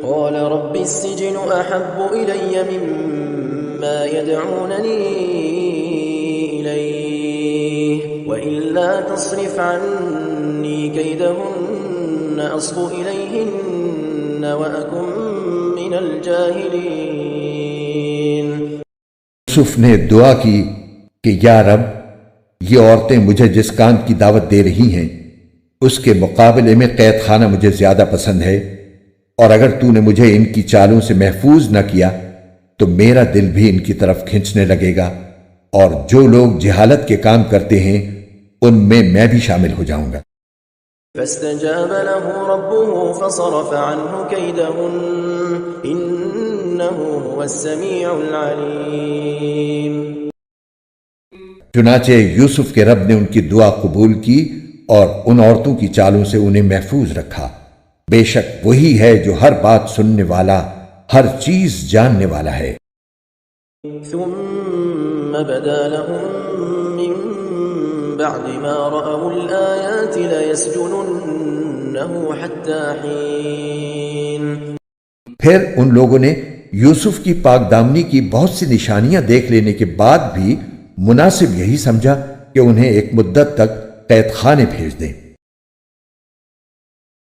قال رب السجن أحب إلي مما يدعونني إليه وإلا تصرف عني كيدهن أصب إليهن وأكن من الجاهلين. یوسف نے دعا کی کہ یا رب، یہ عورتیں مجھے جس کام کی دعوت دے رہی ہیں اس کے مقابلے میں قید خانہ مجھے زیادہ پسند ہے، اور اگر تو نے مجھے ان کی چالوں سے محفوظ نہ کیا تو میرا دل بھی ان کی طرف کھنچنے لگے گا، اور جو لوگ جہالت کے کام کرتے ہیں ان میں بھی شامل ہو جاؤں گا. فاستجاب له ربه فصرف عنه كيدهن إنه هو السميع العليم. چنانچہ یوسف کے رب نے ان کی دعا قبول کی اور ان عورتوں کی چالوں سے انہیں محفوظ رکھا. بے شک وہی ہے جو ہر بات سننے والا، ہر چیز جاننے والا ہے. ثم بدا لهم من بعد ما رأوا الآيات ليسجننه حتى حين. پھر ان لوگوں نے یوسف کی پاک دامنی کی بہت سی نشانیاں دیکھ لینے کے بعد بھی مناسب یہی سمجھا کہ انہیں ایک مدت تک قید خانے بھیج دیں.